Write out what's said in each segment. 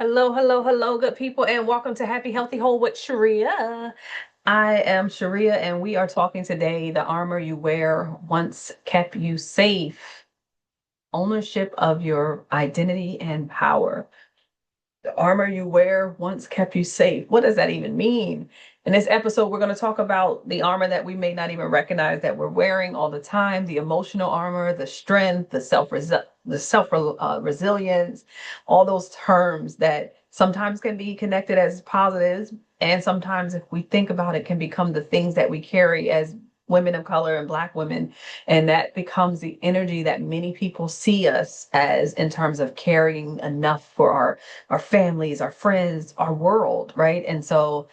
Hello, hello, hello, good people, and welcome to Happy Healthy Whole with Sharea. I am Sharea, and we are talking today. The armor you wear once kept you safe. Ownership of your identity and power. The armor you wear once kept you safe. What does that even mean? In this episode, we're going to talk about the armor that we may not even recognize that we're wearing all the time, the emotional armor, the strength, the self resilience, all those terms that sometimes can be connected as positives, and sometimes if we think about it can become the things that we carry as women of color and Black women, and that becomes the energy that many people see us as in terms of carrying enough for our families, our friends, our world, right? And so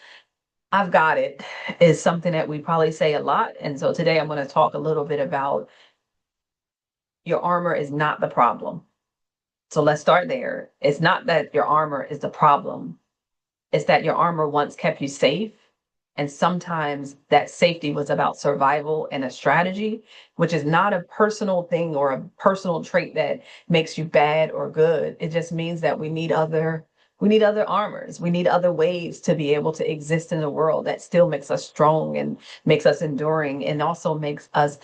I've got it is something that we probably say a lot. And so today I'm going to talk a little bit about your armor is not the problem. So let's start there. It's not that your armor is the problem. It's that your armor once kept you safe. And sometimes that safety was about survival and a strategy, which is not a personal thing or a personal trait that makes you bad or good. It just means that we need other armors. We need other ways to be able to exist in the world that still makes us strong and makes us enduring and also makes us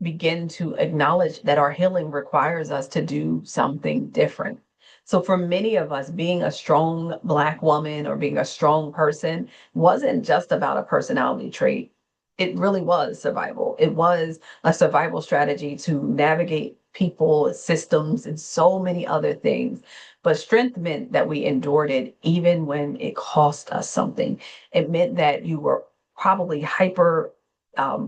begin to acknowledge that our healing requires us to do something different. So, for many of us, being a strong Black woman or being a strong person wasn't just about a personality trait. It really was survival. It was a survival strategy to navigate people, systems, and so many other things. But strength meant that we endured it even when it cost us something. It meant that you were probably hyper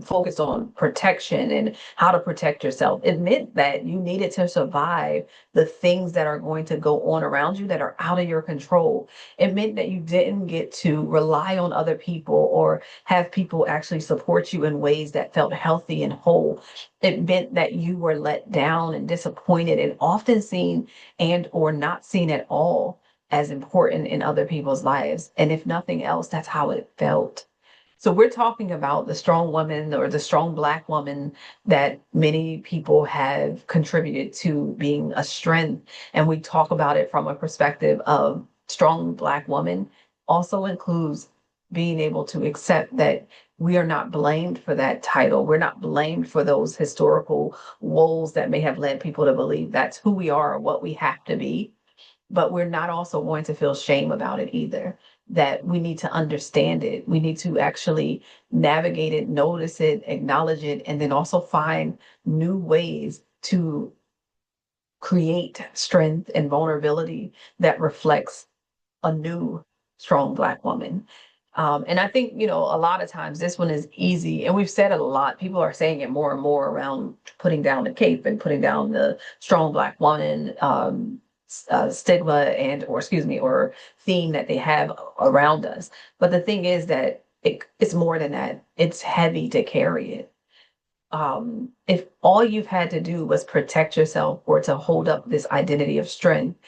focused on protection and how to protect yourself. It meant that you needed to survive the things that are going to go on around you that are out of your control. It meant that you didn't get to rely on other people or have people actually support you in ways that felt healthy and whole. It meant that you were let down and disappointed and often seen and or not seen at all as important in other people's lives. And if nothing else, that's how it felt. So we're talking about the strong woman or the strong Black woman that many people have contributed to being a strength. And we talk about it from a perspective of strong Black woman also includes being able to accept that we are not blamed for that title. We're not blamed for those historical woes that may have led people to believe that's who we are or what we have to be, but we're not also going to feel shame about it either. That we need to understand it. We need to actually navigate it, notice it, acknowledge it, and then also find new ways to create strength and vulnerability that reflects a new strong Black woman. And I think, a lot of times this one is easy, and we've said it a lot. People are saying it more and more around putting down the cape and putting down the strong Black woman stigma and, or excuse me, or theme that they have around us. But the thing is that it's more than that. It's heavy to carry it. If all you've had to do was protect yourself or to hold up this identity of strength,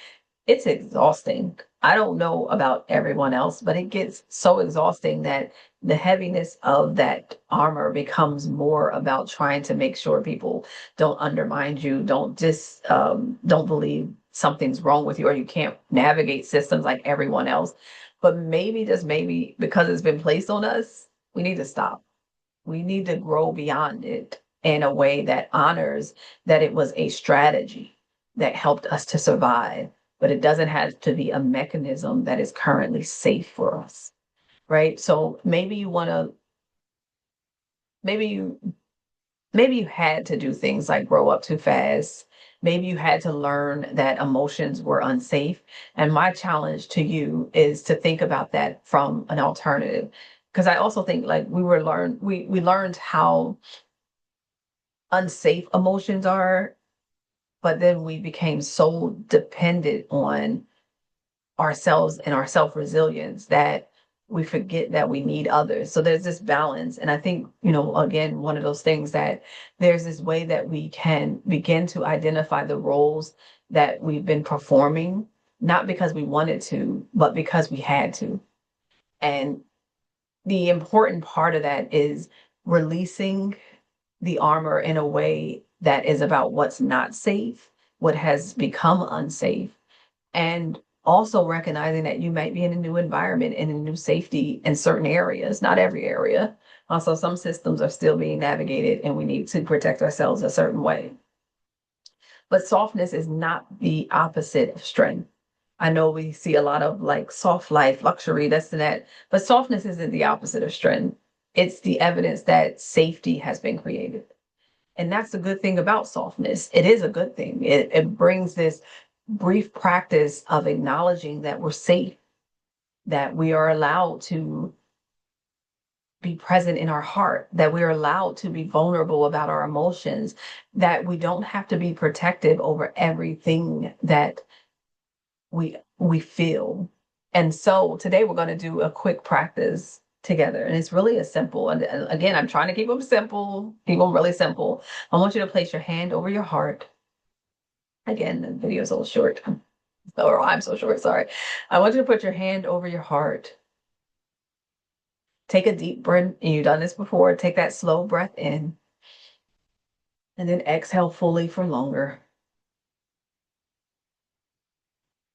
it's exhausting. I don't know about everyone else, but it gets so exhausting that the heaviness of that armor becomes more about trying to make sure people don't undermine you, don't believe something's wrong with you or you can't navigate systems like everyone else. But maybe, just maybe, because it's been placed on us, we need to stop. We need to grow beyond it in a way that honors that it was a strategy that helped us to survive, but it doesn't have to be a mechanism that is currently safe for us, right? So maybe you maybe you had to do things like grow up too fast. Maybe you had to learn that emotions were unsafe. And my challenge to you is to think about that from an alternative. Because I also think like we learned how unsafe emotions are, but then we became so dependent on ourselves and our self resilience that we forget that we need others. So there's this balance. And I think, again, one of those things that there's this way that we can begin to identify the roles that we've been performing, not because we wanted to, but because we had to. And the important part of that is releasing the armor in a way that is about what's not safe, what has become unsafe, and Also recognizing that you might be in a new environment and a new safety in certain areas, not every area. Also, some systems are still being navigated and we need to protect ourselves a certain way. But softness is not the opposite of strength. I know we see a lot of like soft life, luxury, this and that, but softness isn't the opposite of strength. It's the evidence that safety has been created. And that's the good thing about softness. It is a good thing. It brings this brief practice of acknowledging that we're safe, that we are allowed to be present in our heart, that we're allowed to be vulnerable about our emotions, that we don't have to be protective over everything that we feel. And so today we're going to do a quick practice together. And it's really a simple, and again, I'm trying to keep them simple, keep them really simple. I want you to place your hand over your heart. Again, the video is a little short. Or I'm so short, sorry. I want you to put your hand over your heart. Take a deep breath, and you've done this before. Take that slow breath in, and then exhale fully for longer.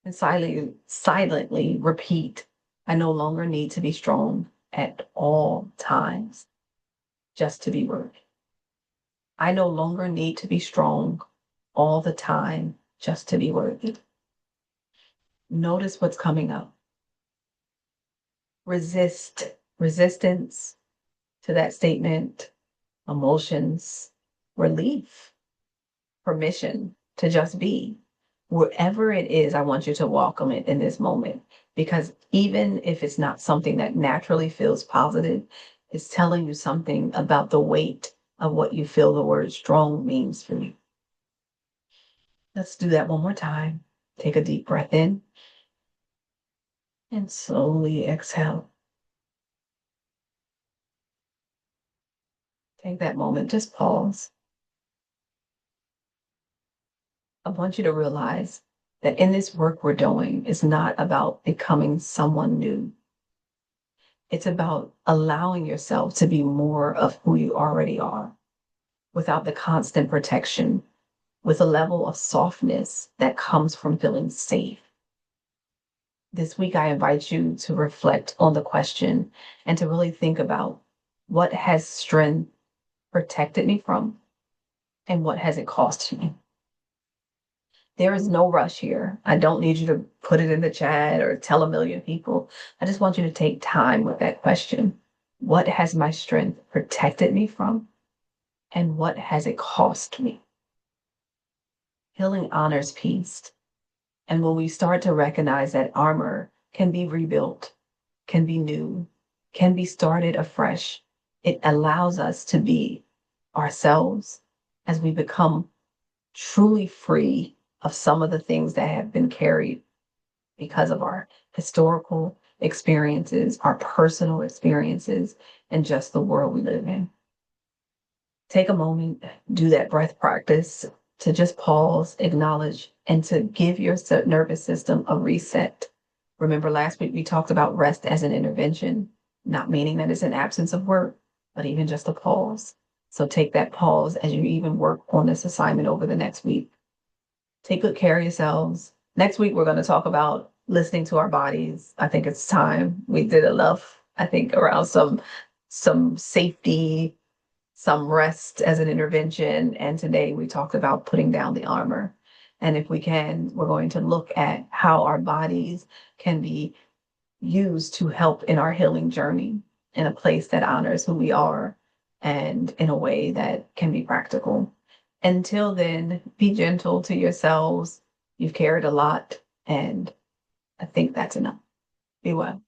And silently repeat, I no longer need to be strong at all times just to be worthy. I no longer need to be strong all the time just to be worthy. Notice what's coming up. Resistance to that statement, emotions, relief, permission to just be. Wherever it is, I want you to welcome it in this moment, because even if it's not something that naturally feels positive, it's telling you something about the weight of what you feel the word strong means for you. Let's do that one more time. Take a deep breath in and slowly exhale. Take that moment, just pause. I want you to realize that in this work we're doing is not about becoming someone new. It's about allowing yourself to be more of who you already are without the constant protection, with a level of softness that comes from feeling safe. This week, I invite you to reflect on the question and to really think about what has strength protected me from and what has it cost me. There is no rush here. I don't need you to put it in the chat or tell a million people. I just want you to take time with that question. What has my strength protected me from? And what has it cost me? Healing honors peace. And when we start to recognize that armor can be rebuilt, can be new, can be started afresh, it allows us to be ourselves as we become truly free of some of the things that have been carried because of our historical experiences, our personal experiences, and just the world we live in. Take a moment, do that breath practice to just pause, acknowledge, and to give your nervous system a reset. Remember, last week we talked about rest as an intervention, not meaning that it's an absence of work, but even just a pause. So take that pause as you even work on this assignment over the next week. Take good care of yourselves. Next week, we're going to talk about listening to our bodies. I think it's time. We did enough, I think, around some safety, some rest as an intervention. And today we talked about putting down the armor. And if we can, we're going to look at how our bodies can be used to help in our healing journey in a place that honors who we are and in a way that can be practical. Until then, be gentle to yourselves. You've carried a lot, and I think that's enough. Be well.